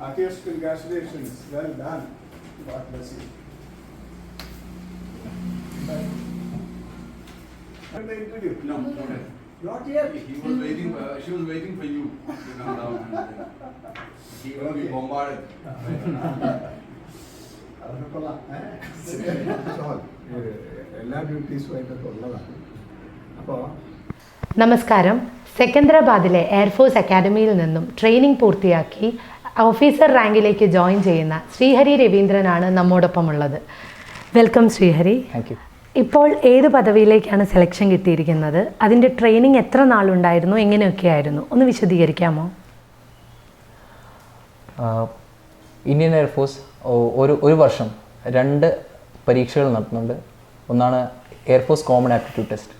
Akish, congratulations. Well done. God bless you. Have the interview? No, not yet. Not yet. He was waiting. She was waiting for you to come down. He will be bombarded. എല്ലാ ഡ്യൂട്ടീസുമായിട്ടൊക്കെ ഉള്ളതാണ്. അപ്പോൾ നമസ്കാരം. സെക്കന്ദരാബാദിലെ air force അക്കാഡമിയിൽ നിന്നും training പൂർത്തിയാക്കി officer റാങ്കിലേക്ക് join ചെയ്യുന്ന ശ്രീഹരി രവീന്ദ്രനാണ് നമ്മോടൊപ്പമുള്ളത്. വെൽക്കം ശ്രീഹരി. Thank you. ഇപ്പോൾ ഏത് പദവിയിലേക്കാണ് സെലക്ഷൻ കിട്ടിയിരിക്കുന്നത്? അതിൻ്റെ ട്രെയിനിങ് എത്ര നാളുണ്ടായിരുന്നു? എങ്ങനെയൊക്കെയായിരുന്നു? ഒന്ന് വിശദീകരിക്കാമോ? ഇന്ത്യൻ എയർഫോഴ്സ് ഒരു വർഷം 2 പരീക്ഷകൾ നടത്തുന്നുണ്ട്. ഒന്നാണ് എയർഫോഴ്സ് കോമൺ ആപ്റ്റിറ്റ്യൂഡ് ടെസ്റ്റ്.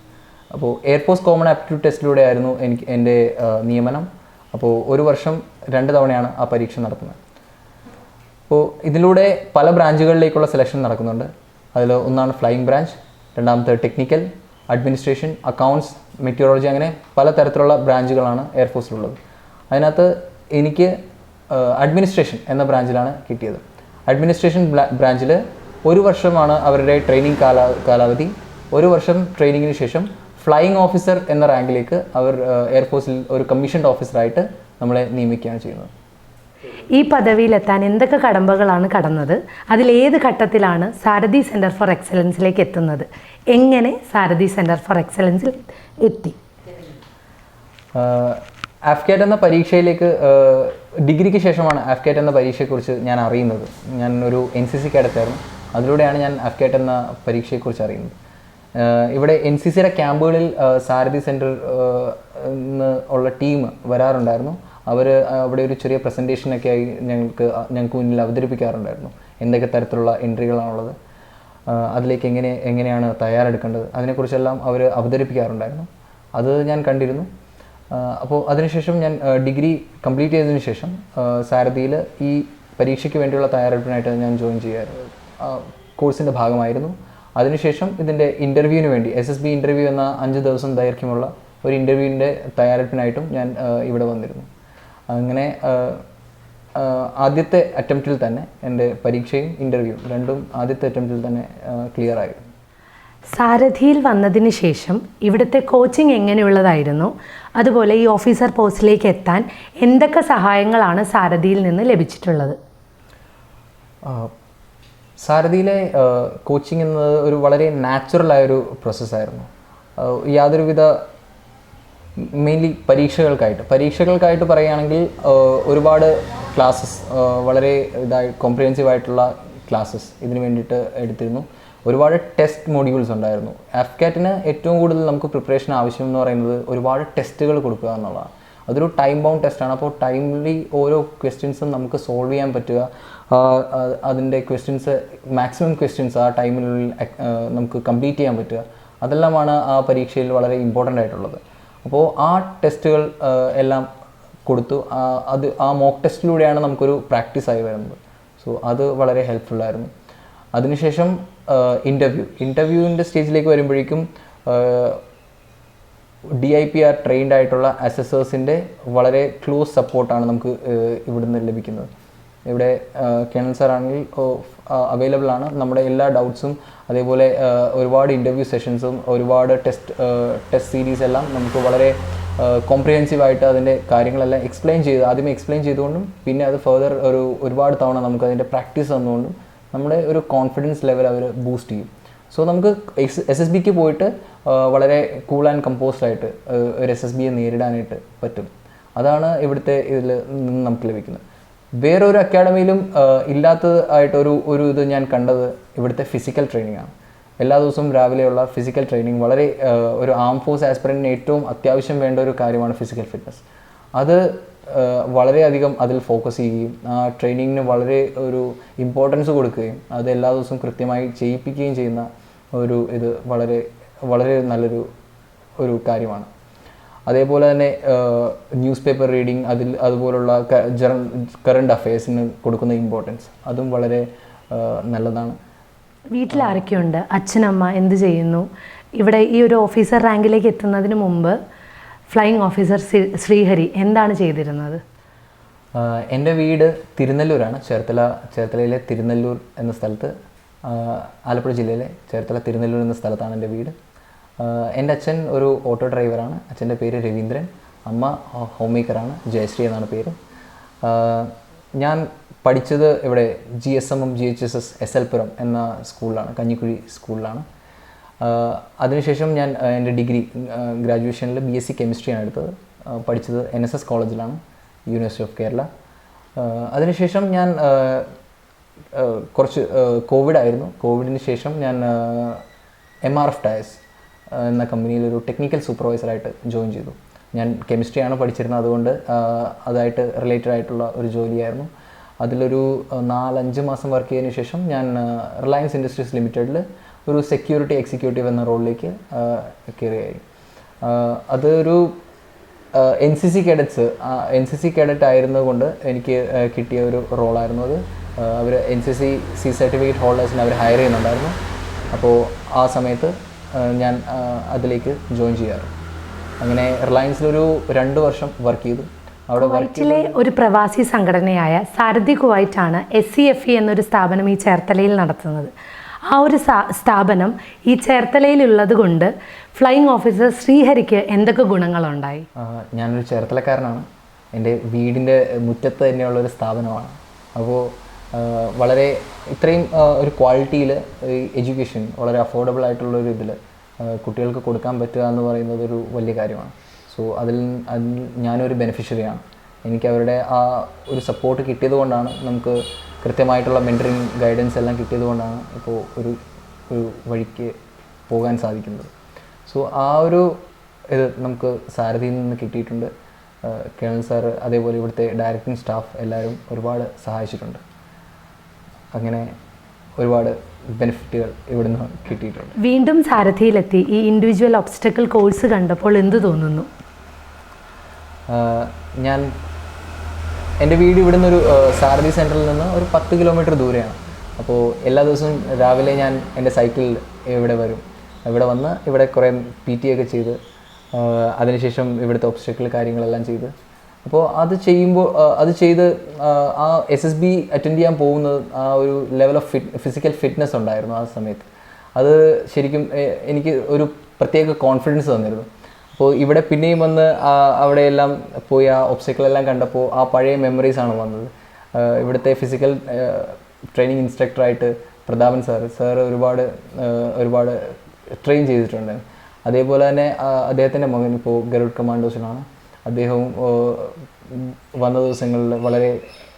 അപ്പോൾ എയർഫോഴ്സ് കോമൺ ആപ്റ്റിറ്റ്യൂഡ് ടെസ്റ്റിലൂടെ ആയിരുന്നു എൻ്റെ നിയമനം. അപ്പോൾ ഒരു വർഷം 2 തവണയാണ് ആ പരീക്ഷ നടത്തുന്നത്. അപ്പോൾ ഇതിലൂടെ പല ബ്രാഞ്ചുകളിലേക്കുള്ള സെലക്ഷൻ നടക്കുന്നുണ്ട്. അതിൽ ഒന്നാണ് ഫ്ലൈയിങ് ബ്രാഞ്ച്, രണ്ടാമത്തെ ടെക്നിക്കൽ, അഡ്മിനിസ്ട്രേഷൻ, അക്കൗണ്ട്സ്, മെറ്റീരിയോളജി, അങ്ങനെ പല തരത്തിലുള്ള ബ്രാഞ്ചുകളാണ് എയർഫോഴ്സിലുള്ളത്. അതിനകത്ത് എനിക്ക് അഡ്മിനിസ്ട്രേഷൻ എന്ന ബ്രാഞ്ചിലാണ് കിട്ടിയത്. അഡ്മിനിസ്ട്രേഷൻ ബ്രാഞ്ചിൽ ഒരു വർഷമാണ് അവരുടെ ട്രെയിനിങ് കാലാവധി. ഒരു വർഷം ട്രെയിനിങ്ങിന് ശേഷം ഫ്ലൈയിങ് ഓഫീസർ എന്ന റാങ്കിലേക്ക് അവർ എയർഫോഴ്സിൽ ഒരു കമ്മീഷൻഡ് ഓഫീസറായിട്ട് നമ്മളെ നിയമിക്കുകയാണ് ചെയ്യുന്നത്. ഈ പദവിയിലെത്താൻ എന്തൊക്കെ കടമ്പകളാണ് കടന്നത്? അതിലേത് ഘട്ടത്തിലാണ് സാരഥി സെൻറ്റർ ഫോർ എക്സലൻസിലേക്ക് എത്തുന്നത്? എങ്ങനെ സാരഥി സെൻറ്റർ ഫോർ എക്സലൻസിൽ എത്തി? ആഫ്കാറ്റ് എന്ന പരീക്ഷയിലേക്ക് ഡിഗ്രിക്ക് ശേഷമാണ് ആഫ്കാറ്റ് എന്ന പരീക്ഷയെക്കുറിച്ച് ഞാൻ അറിയുന്നത്. ഞാൻ ഒരു NCC കേഡറ്റായിരുന്നു. അതിലൂടെയാണ് ഞാൻ ആഫ്കാറ്റ് എന്ന പരീക്ഷയെക്കുറിച്ച് അറിയുന്നത്. ഇവിടെ NCCയുടെ ക്യാമ്പുകളിൽ സാരഥി സെൻറ്റർ ഉള്ള ടീം വരാറുണ്ടായിരുന്നു. അവർ അവിടെ ഒരു ചെറിയ പ്രസൻറ്റേഷനൊക്കെ ആയി ഞങ്ങൾക്ക് മുന്നിൽ അവതരിപ്പിക്കാറുണ്ടായിരുന്നു. എന്തൊക്കെ തരത്തിലുള്ള എൻട്രികളാണുള്ളത്, അതിലേക്ക് എങ്ങനെയാണ് തയ്യാറെടുക്കേണ്ടത്, അതിനെക്കുറിച്ചെല്ലാം അവർ അവതരിപ്പിക്കാറുണ്ടായിരുന്നു. അത് ഞാൻ കണ്ടിരുന്നു. അപ്പോൾ അതിനുശേഷം ഞാൻ ഡിഗ്രി കംപ്ലീറ്റ് ചെയ്തതിന് ശേഷം സാരഥിയിൽ ഈ പരീക്ഷയ്ക്ക് വേണ്ടിയുള്ള തയ്യാറെടുപ്പിനായിട്ട് ഞാൻ ജോയിൻ ചെയ്യാറ് കോഴ്സിൻ്റെ ഭാഗമായിരുന്നു. അതിനുശേഷം ഇതിൻ്റെ ഇൻ്റർവ്യൂവിന് വേണ്ടി SSB ഇൻ്റർവ്യൂ എന്ന 5 ദിവസം ദൈർഘ്യമുള്ള ഒരു ഇൻ്റർവ്യൂവിൻ്റെ തയ്യാറെടുപ്പിനായിട്ടും ഞാൻ ഇവിടെ വന്നിരുന്നു. അങ്ങനെ ആദ്യത്തെ അറ്റംപ്റ്റിൽ തന്നെ എൻ്റെ പരീക്ഷയും ഇൻ്റർവ്യൂവും രണ്ടും ആദ്യത്തെ അറ്റംപ്റ്റിൽ തന്നെ ക്ലിയർ ആയിരുന്നു. സാരഥിയിൽ വന്നതിന് ശേഷം ഇവിടുത്തെ കോച്ചിങ് എങ്ങനെയുള്ളതായിരുന്നു? അതുപോലെ ഈ ഓഫീസർ പോസ്റ്റിലേക്ക് എത്താൻ എന്തൊക്കെ സഹായങ്ങളാണ് സാരഥിയിൽ നിന്ന് ലഭിച്ചിട്ടുള്ളത്? സാരഥിയിലെ കോച്ചിങ് എന്നത് ഒരു വളരെ നാച്ചുറലായൊരു പ്രോസസ്സായിരുന്നു. യാതൊരുവിധ മെയിൻലി പരീക്ഷകൾക്കായിട്ട് പറയുകയാണെങ്കിൽ ഒരുപാട് ക്ലാസ്സസ്, വളരെ കോംപ്രിഹെൻസീവ് ആയിട്ടുള്ള ക്ലാസ്സസ് ഇതിന് വേണ്ടിയിട്ട് എടുത്തിരുന്നു. ഒരുപാട് ടെസ്റ്റ് മോഡ്യൂൾസ് ഉണ്ടായിരുന്നു. ആഫ്കാറ്റിന് ഏറ്റവും കൂടുതൽ നമുക്ക് പ്രിപ്പറേഷൻ ആവശ്യം എന്ന് പറയുന്നത് ഒരുപാട് ടെസ്റ്റുകൾ കൊടുക്കുക എന്നുള്ളതാണ്. അതൊരു ടൈം ബൗണ്ട് ടെസ്റ്റാണ്. അപ്പോൾ ടൈംലി ഓരോ ക്വസ്റ്റ്യൻസും നമുക്ക് സോൾവ് ചെയ്യാൻ പറ്റുക, അതിൻ്റെ മാക്സിമം ക്വസ്റ്റ്യൻസ് ആ ടൈമിനുള്ളിൽ നമുക്ക് കംപ്ലീറ്റ് ചെയ്യാൻ പറ്റുക, അതെല്ലാമാണ് ആ പരീക്ഷയിൽ വളരെ ഇമ്പോർട്ടൻ്റ് ആയിട്ടുള്ളത്. അപ്പോൾ ആ ടെസ്റ്റുകൾ എല്ലാം കൊടുത്തു. ആ മോക്ക് ടെസ്റ്റിലൂടെയാണ് നമുക്കൊരു പ്രാക്ടീസായി വരുന്നത്. സോ അത് വളരെ ഹെൽപ്ഫുള്ളായിരുന്നു. അതിനുശേഷം ഇൻ്റർവ്യൂവിൻ്റെ സ്റ്റേജിലേക്ക് വരുമ്പോഴേക്കും DIPR ട്രെയിൻഡ് ആയിട്ടുള്ള അസസേഴ്സിൻ്റെ വളരെ ക്ലോസ് സപ്പോർട്ടാണ് നമുക്ക് ഇവിടുന്ന് ലഭിക്കുന്നത്. ഇവിടെ കേണൽ സാർ ആണെങ്കിൽ അവൈലബിൾ ആണ്. നമ്മുടെ എല്ലാ ഡൗട്ട്സും, അതേപോലെ ഒരുപാട് ഇൻ്റർവ്യൂ സെഷൻസും ഒരുപാട് ടെസ്റ്റ് സീരീസ് എല്ലാം നമുക്ക് വളരെ കോംപ്രിഹെൻസീവായിട്ട് അതിൻ്റെ കാര്യങ്ങളെല്ലാം ആദ്യമേ എക്സ്പ്ലെയിൻ ചെയ്തുകൊണ്ടും പിന്നെ അത് ഫർദർ ഒരുപാട് തവണ നമുക്ക് അതിൻ്റെ പ്രാക്ടീസ് തന്നുകൊണ്ടും നമ്മുടെ ഒരു കോൺഫിഡൻസ് ലെവൽ അവർ ബൂസ്റ്റ് ചെയ്യും. സോ നമുക്ക് SSBക്ക് പോയിട്ട് വളരെ കൂൾ ആൻഡ് കമ്പോസ്ഡ് ആയിട്ട് ഒരു SSBയെ നേരിടാനായിട്ട് പറ്റും. അതാണ് ഇവിടുത്തെ ഇതിൽ നിന്ന് നമുക്ക് ലഭിക്കുന്നത്. വേറൊരു അക്കാഡമിയിലും ഇല്ലാത്തതായിട്ട് ഒരു ഇത് ഞാൻ കണ്ടത് ഇവിടുത്തെ ഫിസിക്കൽ ട്രെയിനിങ് ആണ്. എല്ലാ ദിവസവും രാവിലെയുള്ള ഫിസിക്കൽ ട്രെയിനിങ് വളരെ ഒരു ആം ഫോഴ്സ് ആസ്പിറൻറ്റിന് ഏറ്റവും അത്യാവശ്യം വേണ്ട ഒരു കാര്യമാണ് ഫിസിക്കൽ ഫിറ്റ്നസ്. അത് വളരെയധികം അതിൽ ഫോക്കസ് ചെയ്യുകയും ആ ട്രെയിനിങ്ങിന് വളരെ ഒരു ഇമ്പോർട്ടൻസ് കൊടുക്കുകയും അത് എല്ലാ ദിവസവും കൃത്യമായി ചെയ്യിപ്പിക്കുകയും ചെയ്യുന്ന ഇത് വളരെ വളരെ നല്ലൊരു കാര്യമാണ്. അതേപോലെ തന്നെ ന്യൂസ് പേപ്പർ റീഡിങ്, അതുപോലുള്ള കറണ്ട് അഫയേഴ്സിന് കൊടുക്കുന്ന ഇമ്പോർട്ടൻസ് അതും വളരെ നല്ലതാണ്. വീട്ടിൽ ആരൊക്കെയുണ്ട്? അച്ഛനമ്മ എന്ത് ചെയ്യുന്നു? ഇവിടെ ഈ ഒരു ഓഫീസർ റാങ്കിലേക്ക് എത്തുന്നതിന് മുമ്പ് ഫ്ലൈയിങ് ഓഫീസർ ശ്രീഹരി എന്താണ് ചെയ്തിരുന്നത്? എൻ്റെ വീട് തിരുനെല്ലൂരാണ്. ചേർത്തലയിലെ തിരുനെല്ലൂർ എന്ന സ്ഥലത്ത്, ആലപ്പുഴ ജില്ലയിലെ ചേർത്തല തിരുനെല്ലൂർ എന്ന സ്ഥലത്താണ് എൻ്റെ വീട്. എൻ്റെ അച്ഛൻ ഒരു ഓട്ടോ ഡ്രൈവറാണ്. അച്ഛൻ്റെ പേര് രവീന്ദ്രൻ. അമ്മ ഹോം മേക്കറാണ്. ജയശ്രീ എന്നാണ് പേര്. ഞാൻ പഠിച്ചത് ഇവിടെ GSM GHSS SL പുരം എന്ന സ്കൂളിലാണ്, കഞ്ഞിക്കുഴി സ്കൂളിലാണ്. അതിനുശേഷം ഞാൻ എൻ്റെ ഡിഗ്രി ഗ്രാജുവേഷനിൽ BSc കെമിസ്ട്രിയാണ് എടുത്തത്. പഠിച്ചത് NSS കോളേജിലാണ്, യൂണിവേഴ്സിറ്റി ഓഫ് കേരള. അതിനുശേഷം ഞാൻ കുറച്ച് കോവിഡായിരുന്നു. കോവിഡിന് ശേഷം ഞാൻ MRF ടയർസ് എന്ന കമ്പനിയിൽ ഒരു ടെക്നിക്കൽ സൂപ്പർവൈസറായിട്ട് ജോയിൻ ചെയ്തു. ഞാൻ കെമിസ്ട്രിയാണ് പഠിച്ചിരുന്നത്, അതുകൊണ്ട് അതായിട്ട് റിലേറ്റഡ് ആയിട്ടുള്ള ഒരു ജോലിയായിരുന്നു. അതിലൊരു 4-5 മാസം വർക്ക് ചെയ്തതിന് ശേഷം ഞാൻ റിലയൻസ് ഇൻഡസ്ട്രീസ് ലിമിറ്റഡിൽ ഒരു സെക്യൂരിറ്റി എക്സിക്യൂട്ടീവ് എന്ന റോളിലേക്ക് കയറിയായി. അതൊരു NCC കേഡറ്റ് ആയിരുന്നതുകൊണ്ട് എനിക്ക് കിട്ടിയ ഒരു റോളായിരുന്നു അത്. അവർ NCC സർട്ടിഫിക്കറ്റ് ഹോൾഡേഴ്സിനെ അവർ ഹയർ ചെയ്യുന്നുണ്ടായിരുന്നു. അപ്പോൾ ആ സമയത്ത് ഞാൻ അതിലേക്ക് ജോയിൻ ചെയ്യാറ്. അങ്ങനെ റിലയൻസിലൊരു 2 വർഷം വർക്ക് ചെയ്തു. അവിടെ കുവൈറ്റിലെ ഒരു പ്രവാസി സംഘടനയായ സാരഥി കുവൈറ്റാണ് SCFE എന്നൊരു സ്ഥാപനം ഈ ചേർത്തലയിൽ നടത്തുന്നത്. ആ ഒരു സ്ഥാപനം ഈ ചേർത്തലയിലുള്ളത് കൊണ്ട് ഫ്ലൈയിങ് ഓഫീസർ ശ്രീഹരിക്ക് എന്തൊക്കെ ഗുണങ്ങളുണ്ടായി? ഞാനൊരു ചേർത്തലക്കാരനാണ്. എൻ്റെ വീടിൻ്റെ മുറ്റത്ത് തന്നെയുള്ളൊരു സ്ഥാപനമാണ്. അപ്പോൾ വളരെ ഇത്രയും ഒരു ക്വാളിറ്റിയിൽ എഡ്യൂക്കേഷൻ വളരെ അഫോർഡബിൾ ആയിട്ടുള്ളൊരു ഇതിൽ കുട്ടികൾക്ക് കൊടുക്കാൻ പറ്റുക എന്ന് പറയുന്നത് ഒരു വലിയ കാര്യമാണ്. സോ അതിൽ ഞാനൊരു ബെനിഫിഷ്യറിയാണ്. എനിക്ക് അവരുടെ ആ ഒരു സപ്പോർട്ട് കിട്ടിയത് കൊണ്ടാണ്, നമുക്ക് കൃത്യമായിട്ടുള്ള മെൻറ്ററിങ് ഗൈഡൻസ് എല്ലാം കിട്ടിയത് കൊണ്ടാണ് ഇപ്പോൾ ഒരു വഴിക്ക് പോകാൻ സാധിക്കുന്നത്. സോ ആ ഒരു ഇത് നമുക്ക് സാരഥിയിൽ നിന്ന് കിട്ടിയിട്ടുണ്ട്. കേണൽ സാറ്, അതേപോലെ ഇവിടുത്തെ ഡയറക്റ്റിംഗ് സ്റ്റാഫ് എല്ലാവരും ഒരുപാട് സഹായിച്ചിട്ടുണ്ട്. അങ്ങനെ ഒരുപാട് ബെനിഫിറ്റുകൾ ഇവിടുന്ന് കിട്ടിയിട്ടുണ്ട്. വീണ്ടും സാരഥിയിലെത്തി ഈ ഇൻഡിവിജ്വൽ ഒബ്സ്റ്റക്കിൾ കോഴ്സ് കണ്ടപ്പോൾ എന്ത് തോന്നുന്നു? എൻ്റെ വീട് ഇവിടുന്ന് ഒരു സാരഥി സെൻറ്ററിൽ നിന്ന് ഒരു 10 കിലോമീറ്റർ ദൂരെയാണ്. അപ്പോൾ എല്ലാ ദിവസവും രാവിലെ ഞാൻ എൻ്റെ സൈക്കിളിൽ ഇവിടെ വരും. ഇവിടെ വന്ന് ഇവിടെ കുറേ PT ഒക്കെ ചെയ്ത് അതിനുശേഷം ഇവിടുത്തെ ഒബ്സ്റ്റക്കിൾ കാര്യങ്ങളെല്ലാം ചെയ്ത്, അപ്പോൾ അത് ചെയ്ത് ആ SSB അറ്റൻഡ് ചെയ്യാൻ പോകുന്നത് ആ ഒരു ലെവൽ ഓഫ് ഫിസിക്കൽ ഫിറ്റ്നസ് ഉണ്ടായിരുന്നു ആ സമയത്ത്. അത് ശരിക്കും എനിക്ക് ഒരു പ്രത്യേക കോൺഫിഡൻസ് തന്നിരുന്നു. അപ്പോൾ ഇവിടെ പിന്നെയും വന്ന് അവിടെയെല്ലാം പോയി ആ ഒബ്സ്റ്റക്കിളെല്ലാം കണ്ടപ്പോൾ ആ പഴയ മെമ്മറീസാണ് വന്നത്. ഇവിടുത്തെ ഫിസിക്കൽ ട്രെയിനിങ് ഇൻസ്ട്രക്ടറായിട്ട് പ്രതാപൻ സാർ ഒരുപാട് ട്രെയിൻ ചെയ്തിട്ടുണ്ട്. അതേപോലെ തന്നെ അദ്ദേഹത്തിൻ്റെ മകൻ ഇപ്പോൾ ഗരുഡ് കമാൻഡോസിലാണ്. അദ്ദേഹവും വന്ന ദിവസങ്ങളിൽ വളരെ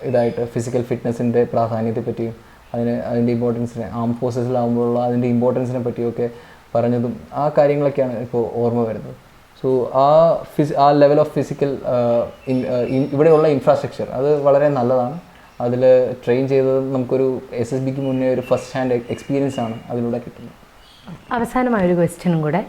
ഇതായിട്ട് ഫിസിക്കൽ ഫിറ്റ്നസിൻ്റെ പ്രാധാന്യത്തെപ്പറ്റിയും അതിൻ്റെ ഇമ്പോർട്ടൻസിനെ, ആം ഫോഴ്സസിലാകുമ്പോഴുള്ള അതിൻ്റെ ഇമ്പോർട്ടൻസിനെ പറ്റിയൊക്കെ പറഞ്ഞതും ആ കാര്യങ്ങളൊക്കെയാണ് ഇപ്പോൾ ഓർമ്മ വരുന്നത്. സോ ആ ലെവൽ ഓഫ് ഫിസിക്കൽ ഇവിടെയുള്ള ഇൻഫ്രാസ്ട്രക്ചർ അത് വളരെ നല്ലതാണ്. അതിൽ ട്രെയിൻ ചെയ്തത് നമുക്കൊരു SSBക്ക് മുന്നേ ഒരു ഫസ്റ്റ് ഹാൻഡ് എക്സ്പീരിയൻസ് ആണ് അതിലൂടെ കിട്ടുന്നത്. അവസാനമായൊരു ക്വസ്റ്റ്യനും കൂടെ.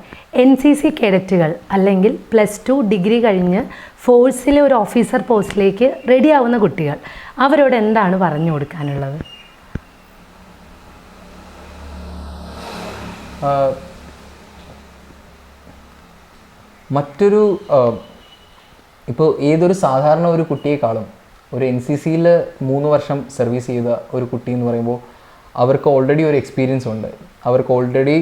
NCC കേഡറ്റുകൾ അല്ലെങ്കിൽ +2 ഡിഗ്രി കഴിഞ്ഞ് ഫോഴ്സിലെ ഒരു ഓഫീസർ പോസ്റ്റിലേക്ക് റെഡിയാവുന്ന കുട്ടികൾ, അവരോട് എന്താണ് പറഞ്ഞു കൊടുക്കാനുള്ളത്? ഇപ്പോൾ ഏതൊരു സാധാരണ ഒരു കുട്ടിയെക്കാളും ഒരു NCCയിൽ 3 വർഷം സർവീസ് ചെയ്ത ഒരു കുട്ടി എന്ന് പറയുമ്പോൾ അവർക്ക് ഓൾറെഡി ഒരു എക്സ്പീരിയൻസ് ഉണ്ട്. അവർക്ക് ഓൾറെഡി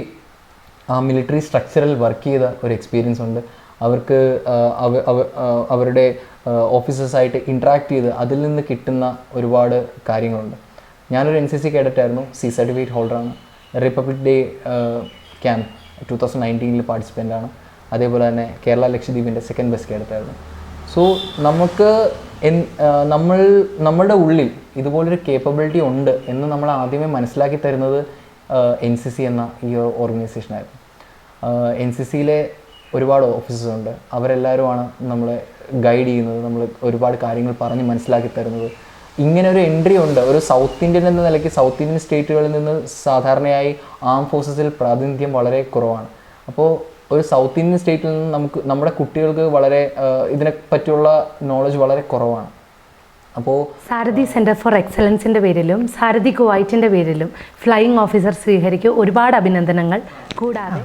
ആ മിലിറ്ററി സ്ട്രക്ചറിൽ വർക്ക് ചെയ്ത ഒരു എക്സ്പീരിയൻസ് ഉണ്ട്. അവർക്ക് അവരുടെ ഓഫീസേഴ്സായിട്ട് ഇൻട്രാക്ട് ചെയ്ത് അതിൽ നിന്ന് കിട്ടുന്ന ഒരുപാട് കാര്യങ്ങളുണ്ട്. ഞാനൊരു NCC കേഡറ്റായിരുന്നു, C സർട്ടിഫിക്കറ്റ് ഹോൾഡറാണ്. റിപ്പബ്ലിക് ഡേ ക്യാമ്പ് 2019 പാർട്ടിസിപ്പൻ്റാണ്. അതേപോലെ തന്നെ കേരള ലക്ഷദ്വീപിൻ്റെ 2nd ബെസ്റ്റ് കേഡറ്റായിരുന്നു. സോ നമുക്ക് നമ്മളുടെ ഉള്ളിൽ ഇതുപോലൊരു കേപ്പബിലിറ്റി ഉണ്ട് എന്ന് നമ്മൾ ആദ്യമേ മനസ്സിലാക്കി തരുന്നത് NCC എന്ന ഈ ഓർഗനൈസേഷനായിരുന്നു. NCCയിലെ ഒരുപാട് ഓഫീസേഴ്സ് ഉണ്ട്. അവരെല്ലാവരുമാണ് നമ്മളെ ഗൈഡ് ചെയ്യുന്നത്, നമ്മൾ ഒരുപാട് കാര്യങ്ങൾ പറഞ്ഞ് മനസ്സിലാക്കി തരുന്നത്. ഇങ്ങനെ ഒരു എൻട്രി ഉണ്ട്. ഒരു സൗത്ത് ഇന്ത്യൻ എന്ന നിലയ്ക്ക് സൗത്ത് ഇന്ത്യൻ സ്റ്റേറ്റുകളിൽ നിന്ന് സാധാരണയായി ആം ഫോഴ്സസിൽ പ്രാതിനിധ്യം വളരെ കുറവാണ്. അപ്പോൾ ഒരു സൗത്ത് ഇന്ത്യൻ സ്റ്റേറ്റിൽ നിന്ന് നമ്മുടെ കുട്ടികൾക്ക് വളരെ ഇതിനെ പറ്റിയുള്ള നോളജ് വളരെ കുറവാണ്. അപ്പോൾ സാരഥി സെൻറ്റർ ഫോർ എക്സലൻസിൻ്റെ പേരിലും സാരഥി കുവൈറ്റിൻ്റെ പേരിലും ഫ്ലൈയിങ് ഓഫീസർ ശ്രീഹരിക്ക് ഒരുപാട് അഭിനന്ദനങ്ങൾ. കൂടാതെ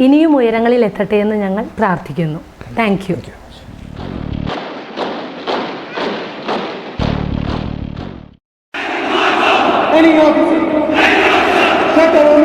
ഇനിയും ഉയരങ്ങളിൽ എത്തട്ടെ എന്ന് ഞങ്ങൾ പ്രാർത്ഥിക്കുന്നു. Thank you. Any officer. Shut down.